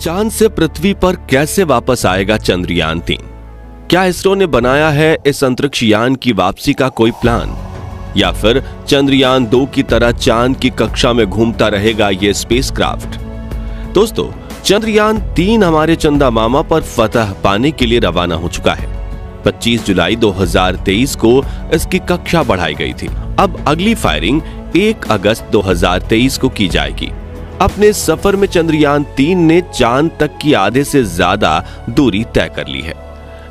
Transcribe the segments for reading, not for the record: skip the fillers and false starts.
चांद से पृथ्वी पर कैसे वापस आएगा चंद्रयान-3? क्या इसरो ने बनाया है इस अंतरिक्ष यान की वापसी का कोई प्लान, या फिर चंद्रयान-2 की तरह चांद की कक्षा में घूमता रहेगा ये स्पेसक्राफ्ट? दोस्तों, चंद्रयान-3 हमारे चंदा मामा पर फतह पाने के लिए रवाना हो चुका है। 25 जुलाई 2023 को इसकी कक्षा बढ़ाई गई थी। अब अगली फायरिंग 1 अगस्त 2023 को की जाएगी। अपने सफर में चंद्रयान-3 ने चांद तक की आधे से ज्यादा दूरी तय कर ली है।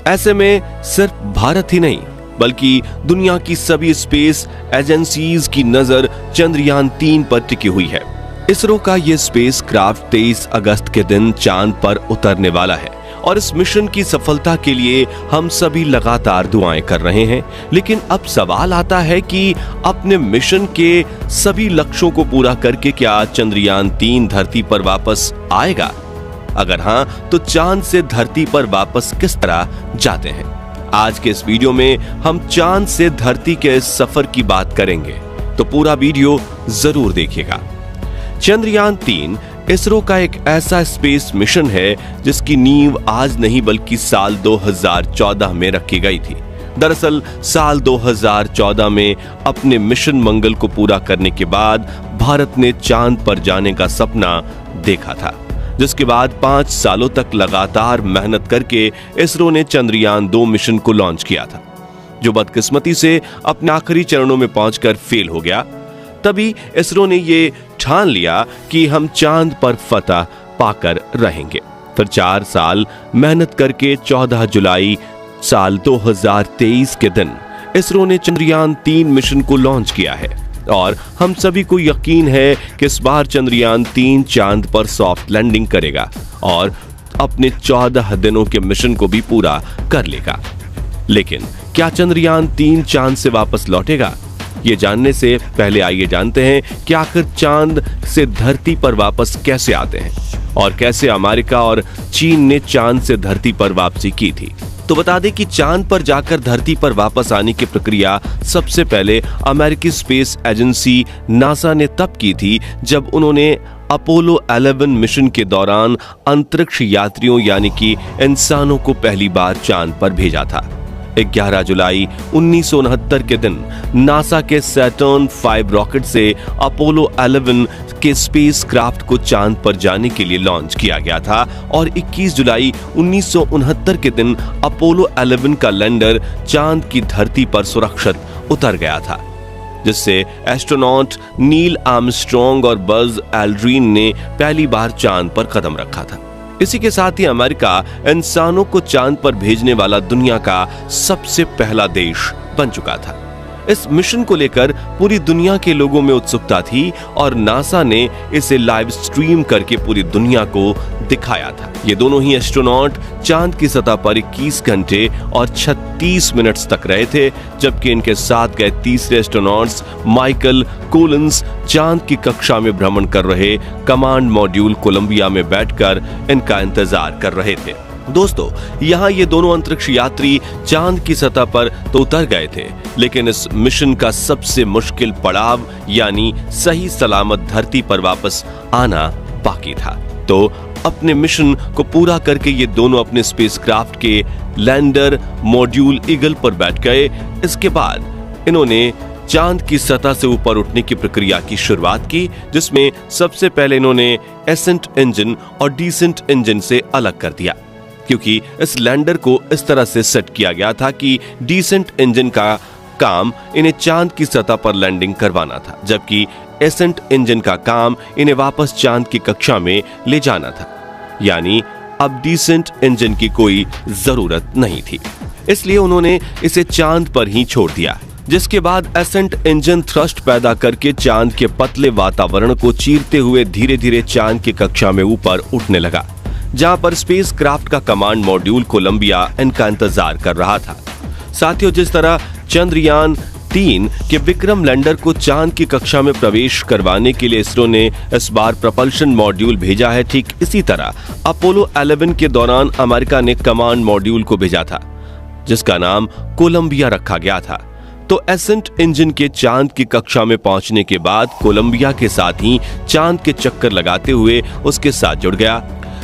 ऐसे में सिर्फ भारत ही नहीं बल्कि दुनिया की सभी स्पेस एजेंसीज की नजर चंद्रयान-3 पर टिकी हुई है। इसरो का यह स्पेसक्राफ्ट 23 अगस्त के दिन चांद पर उतरने वाला है और इस मिशन की सफलता के लिए हम सभी लगातार दुआएं कर रहे हैं। लेकिन अब सवाल आता है कि अपने मिशन के सभी लक्ष्यों को पूरा करके क्या चंद्रयान-3 धरती पर वापस आएगा? अगर हां, तो चांद से धरती पर वापस किस तरह जाते हैं? आज के इस वीडियो में हम चांद से धरती के इस सफर की बात करेंगे, तो पूरा वीडियो जरूर देखिएगा। चंद्रयान-3 इसरो का एक ऐसा स्पेस मिशन है जिसकी नींव आज नहीं बल्कि साल 2014 में रखी गई थी। दरअसल साल 2014 में अपने मिशन मंगल को पूरा करने के बाद भारत ने चांद पर जाने का सपना देखा था, जिसके बाद 5 सालों तक लगातार मेहनत करके इसरो ने चंद्रयान-2 मिशन को लॉन्च किया था, जो बदकिस्मती से अपने आखिरी चरणों में पहुंचकर फेल हो गया। तभी इसरो ने ये ठान लिया कि हम चांद पर फतह पाकर रहेंगे। फिर 4 साल मेहनत करके 14 जुलाई साल 2023 के दिन इसरो ने चंद्रयान-3 मिशन को लॉन्च किया है और हम सभी को यकीन है कि इस बार चंद्रयान-3 चांद पर सॉफ्ट लैंडिंग करेगा और अपने 14 दिनों के मिशन को भी पूरा कर लेगा। लेकिन क्या चंद्रयान-3 चांद से वापस लौटेगा? ये जानने से पहले आइए जानते हैं कि आखिर चांद से धरती पर वापस कैसे आते हैं और कैसे अमेरिका और चीन ने चांद से धरती पर वापसी की थी। तो बता दें कि चांद पर जाकर धरती पर वापस आने की प्रक्रिया सबसे पहले अमेरिकी स्पेस एजेंसी नासा ने तब की थी जब उन्होंने अपोलो 11 मिशन के दौरान अंतरिक्ष यात्रियों यानी कि इंसानों को पहली बार चांद पर भेजा था। 11 जुलाई 1969 के दिन नासा के सैटर्न 5 रॉकेट से अपोलो 11 के स्पेसक्राफ्ट को चांद पर जाने के लिए लॉन्च किया गया था और 21 जुलाई 1969 के दिन अपोलो 11 का लैंडर चांद की धरती पर सुरक्षित उतर गया था, जिससे एस्ट्रोनॉट नील आर्मस्ट्रॉन्ग और बज एल्ड्रिन ने पहली बार चांद पर कदम रखा था। इसी के साथ ही अमेरिका इंसानों को चांद पर भेजने वाला दुनिया का सबसे पहला देश बन चुका था। इस मिशन को लेकर पूरी दुनिया के लोगों में उत्सुकता थी और नासा ने इसे लाइव स्ट्रीम करके पूरी दुनिया को दिखाया था। ये दोनों ही एस्ट्रोनॉट चांद की सतह पर 21 घंटे और 36 मिनट्स तक रहे थे, जबकि इनके साथ गए तीसरे एस्ट्रोनॉट्स माइकल कोलिंस चांद की कक्षा में भ्रमण कर रहे कमांड मॉड्यूल कोलंबिया में बैठकर इनका इंतजार कर रहे थे। दोस्तों, यहाँ ये दोनों अंतरिक्ष यात्री चांद की सतह पर तो उतर गए थे, लेकिन इस मिशन का सबसे मुश्किल पड़ाव यानी सही सलामत धरती पर वापस आना बाकी था। तो अपने मिशन को पूरा करके ये दोनों अपने स्पेसक्राफ्ट के लैंडर मॉड्यूल ईगल पर बैठ गए। इसके बाद इन्होंने चांद की सतह से ऊपर उठने की प्रक्रिया की शुरुआत की, जिसमें सबसे पहले इन्होंने एसेंट इंजन और डिसेंट इंजन से अलग कर दिया, क्योंकि इस लैंडर को इस तरह से सेट किया गया था कि डिसेंट इंजन का काम इन्हें चांद की सतह पर लैंडिंग करवाना था, जबकि एसेंट इंजन का काम इन्हें वापस चांद की कक्षा में ले जाना था। यानी अब डिसेंट इंजन की कोई जरूरत नहीं थी, इसलिए उन्होंने इसे चांद पर ही छोड़ दिया, जिसके बाद एसेंट इंजन थ्रस्ट पैदा करके चांद के पतले वातावरण को चीरते हुए धीरे धीरे चांद की कक्षा में ऊपर उठने लगा, जहां पर स्पेसक्राफ्ट का कमांड मॉड्यूल कोलंबिया इनका इंतजार कर रहा था। साथियों, जिस तरह चंद्रयान-3 के विक्रम लैंडर को चांद की कक्षा में प्रवेश करवाने के लिए इसरो ने इस बार propulsion मॉड्यूल भेजा है, ठीक इसी तरह अपोलो 11 के दौरान अमेरिका ने कमांड मॉड्यूल को भेजा था, जिसका नाम कोलंबिया रखा गया था। तो एसेंट इंजन के चांद की कक्षा में पहुंचने के बाद कोलंबिया के साथ ही चांद के चक्कर लगाते हुए उसके साथ जुड़ गया।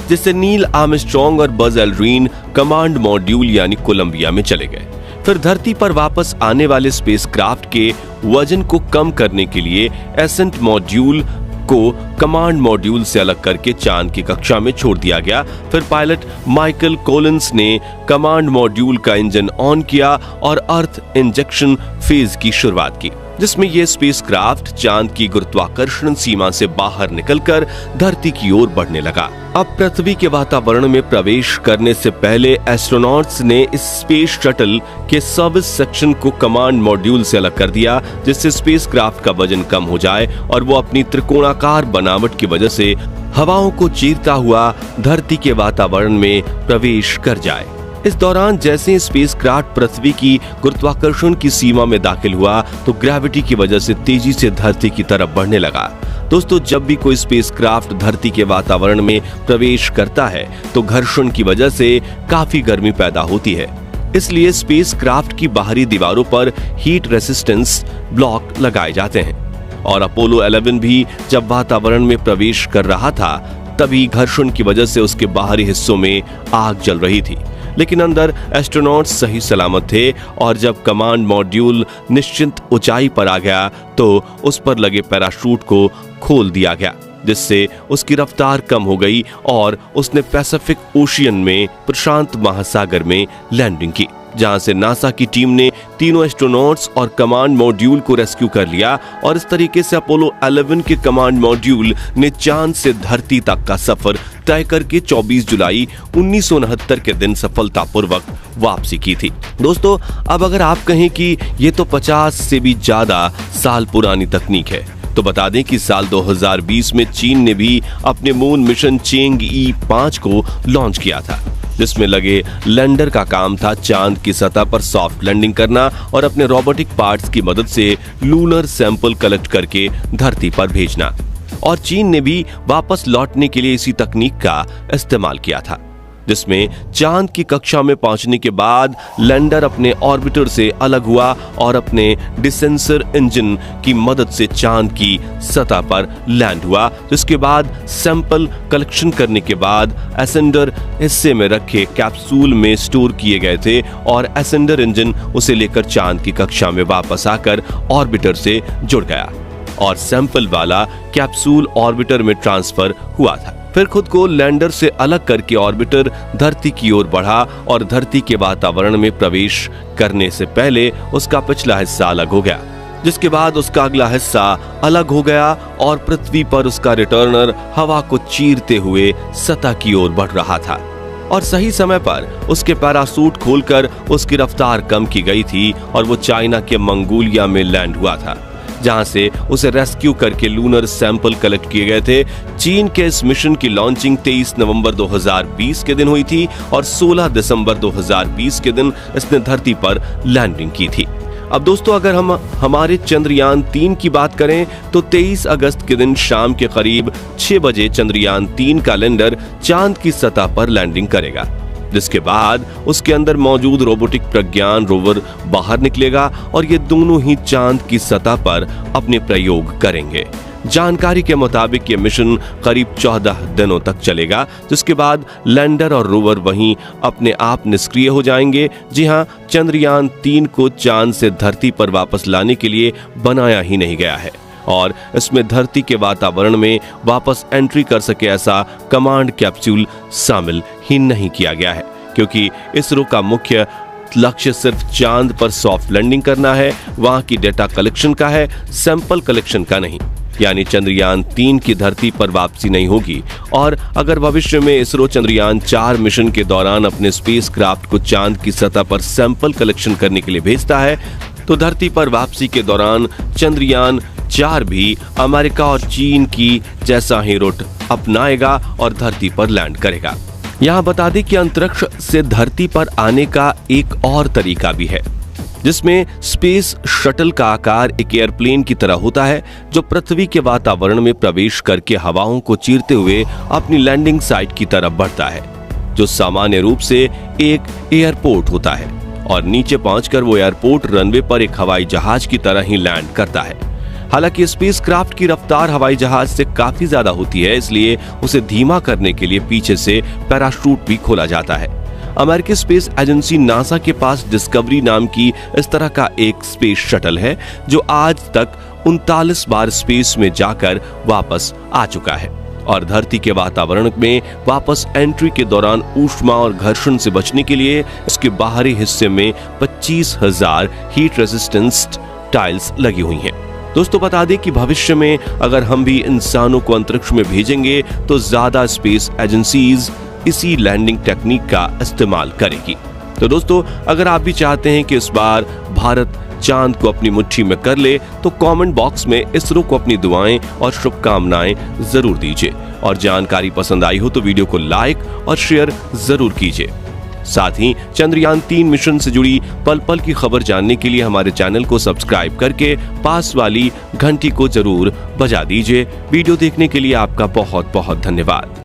जिससे नील आर्मस्ट्रांग और बज एल्ड्रिन कमांड मॉड्यूल यानी कोलंबिया में चले गए। फिर धरती पर वापस आने वाले स्पेसक्राफ्ट के वजन को कम करने के लिए एसेंट मॉड्यूल को कमांड मॉड्यूल से अलग करके चांद की कक्षा में छोड़ दिया गया। फिर पायलट माइकल कोलिंस ने कमांड मॉड्यूल का इंजन ऑन किया और अर्थ इंजेक्शन फेज की शुरुआत की, जिसमें यह स्पेसक्राफ्ट चांद की गुरुत्वाकर्षण सीमा से बाहर निकलकर धरती की ओर बढ़ने लगा। अब पृथ्वी के वातावरण में प्रवेश करने से पहले एस्ट्रोनॉट्स ने इस स्पेस शटल के सर्विस सेक्शन को कमांड मॉड्यूल से अलग कर दिया, जिससे स्पेसक्राफ्ट का वजन कम हो जाए और वो अपनी त्रिकोणाकार बनावट की वजह से हवाओं को चीरता हुआ धरती के वातावरण में प्रवेश कर जाए। इस दौरान जैसे स्पेसक्राफ्ट पृथ्वी की गुरुत्वाकर्षण की सीमा में दाखिल हुआ तो ग्रेविटी की वजह से तेजी से धरती की तरफ बढ़ने लगा। दोस्तों, जब भी कोई स्पेसक्राफ्ट धरती के वातावरण में प्रवेश करता है तो घर्षण की वजह से काफी गर्मी पैदा होती है। इसलिए स्पेसक्राफ्ट की बाहरी दीवारों पर हीट रेसिस्टेंस ब्लॉक लगाए जाते हैं। और अपोलो 11 भी जब वातावरण में प्रवेश कर रहा था तभी घर्षण की वजह से उसके बाहरी हिस्सों में आग जल रही थी, लेकिन अंदर एस्ट्रोनॉट्स सही सलामत थे। और जब कमांड मॉड्यूल निश्चित ऊंचाई पर आ गया तो उस पर लगे पैराशूट को खोल दिया गया, जिससे उसकी रफ्तार कम हो गई और उसने पैसिफिक ओशियन में प्रशांत महासागर में लैंडिंग की, जहां से नासा की टीम ने तीनों एस्ट्रोनॉट्स और कमांड मॉड्यूल को रेस्क्यू कर लिया। और इस तरीके से अपोलो 11 के कमांड मॉड्यूल ने चांद से धरती तक का सफर तय करके 24 जुलाई 1969 के दिन सफलतापूर्वक वापसी की थी। दोस्तों, अब अगर आप कहें कि ये तो 50 से भी ज्यादा साल पुरानी तकनीक है, तो बता दें कि साल 2020 में चीन ने भी अपने मून मिशन चेंग-ई 5 को लॉन्च किया था, जिसमें लगे लैंडर का काम था चांद की सतह पर सॉफ्ट लैंडिंग करना और अपने रोबोटिक पार्ट्स की मदद से लूनर सैंपल कलेक्ट करके धरती पर भेजना। और चीन ने भी वापस लौटने के लिए इसी तकनीक का इस्तेमाल किया था, जिसमें चांद की कक्षा में पहुंचने के बाद लैंडर अपने ऑर्बिटर से अलग हुआ और अपने डिसेंसर इंजन की मदद से चांद की सतह पर लैंड हुआ। जिसके बाद सैंपल कलेक्शन करने के बाद एसेंडर हिस्से में रखे कैप्सूल में स्टोर किए गए थे और एसेंडर इंजन उसे लेकर चांद की कक्षा में वापस आकर ऑर्बिटर से जुड़ गया और सैंपल वाला कैप्सूल ऑर्बिटर में ट्रांसफर हुआ था। फिर खुद को लैंडर से अलग करके ऑर्बिटर धरती की ओर बढ़ा और धरती के वातावरण में प्रवेश करने से पहले उसका पिछला हिस्सा अलग हो गया, जिसके बाद उसका अगला हिस्सा अलग हो गया और पृथ्वी पर उसका रिटर्नर हवा को चीरते हुए सतह की ओर बढ़ रहा था। और सही समय पर उसके पैरासूट खोलकर उसकी रफ्तार कम की गई थी और वो चाइना के मंगोलिया में लैंड हुआ था, जहां से उसे रेस्क्यू करके लूनर सैंपल कलेक्ट किए गए थे। चीन के इस मिशन की लॉन्चिंग 23 नवंबर 2020 के दिन हुई थी और 16 दिसंबर 2020 के दिन इसने धरती पर लैंडिंग की थी। अब दोस्तों, अगर हम हमारे चंद्रयान 3 की बात करें तो 23 अगस्त के दिन शाम के करीब 6 बजे चंद्रयान 3 का लैंडर चांद की सतह पर लैंडिंग करेगा, जिसके बाद उसके अंदर मौजूद रोबोटिक प्रज्ञान रोवर बाहर निकलेगा और ये दोनों ही चांद की सतह पर अपने प्रयोग करेंगे। जानकारी के मुताबिक ये मिशन करीब 14 दिनों तक चलेगा, जिसके बाद लैंडर और रोवर वहीं अपने आप निष्क्रिय हो जाएंगे। जी हां, चंद्रयान 3 को चांद से धरती पर वापस लाने के लिए बनाया ही नहीं गया है और इसमें धरती के वातावरण में वापस एंट्री कर सके ऐसा कमांड कैप्सूल शामिल ही नहीं किया गया है, क्योंकि इसरो का मुख्य लक्ष्य सिर्फ चांद पर सॉफ्ट लैंडिंग करना है, वहां की डेटा कलेक्शन का है, सैंपल कलेक्शन का नहीं। यानी चंद्रयान 3 की धरती पर वापसी नहीं होगी। और अगर भविष्य में इसरो चंद्रयान 4 मिशन के दौरान अपने स्पेसक्राफ्ट को चांद की सतह पर सैंपल कलेक्शन करने के लिए भेजता है तो धरती पर वापसी के दौरान चंद्रयान 4 भी अमेरिका और चीन की जैसा ही रूट अपनाएगा और धरती पर लैंड करेगा। यहाँ बता दें कि अंतरिक्ष से धरती पर आने का एक और तरीका भी है, जिसमें स्पेस शटल का आकार एक एयरप्लेन की तरह होता है, जो पृथ्वी के वातावरण में प्रवेश करके हवाओं को चीरते हुए अपनी लैंडिंग साइट की तरफ बढ़ता है, जो सामान्य रूप से एक एयरपोर्ट होता है और नीचे पहुंचकर वो एयरपोर्ट रनवे पर एक हवाई जहाज की तरह ही लैंड करता है। हालांकि स्पेसक्राफ्ट की रफ्तार हवाई जहाज से काफी ज्यादा होती है, इसलिए उसे धीमा करने के लिए पीछे से पैराशूट भी खोला जाता है। अमेरिकी स्पेस एजेंसी नासा के पास डिस्कवरी नाम की इस तरह का एक स्पेस शटल है जो आज तक 39 बार स्पेस में जाकर वापस आ चुका है और धरती के वातावरण में वापस एंट्री के दौरान ऊष्मा और घर्षण से बचने के लिए इसके बाहरी हिस्से में 25,000 हीट रेजिस्टेंस टाइल्स लगी हुई हैं। दोस्तों बता दें कि भविष्य में अगर हम भी इंसानों को अंतरिक्ष में भेजेंगे तो ज्यादा स्पेस एजेंसीज इसी लैंडिंग टेक्निक का इस्तेमाल करेगी। तो दोस्तों अगर आप भी चाहते हैं कि इस बार भारत चांद को अपनी मुट्ठी में कर ले तो कमेंट बॉक्स में इसरो को अपनी दुआएं और शुभकामनाएं जरूर दीजिए और जानकारी पसंद आई हो तो वीडियो को लाइक और शेयर जरूर कीजिए। साथ ही चंद्रयान 3 मिशन से जुड़ी पल पल की खबर जानने के लिए हमारे चैनल को सब्सक्राइब करके पास वाली घंटी को जरूर बजा दीजिए। वीडियो देखने के लिए आपका बहुत बहुत धन्यवाद।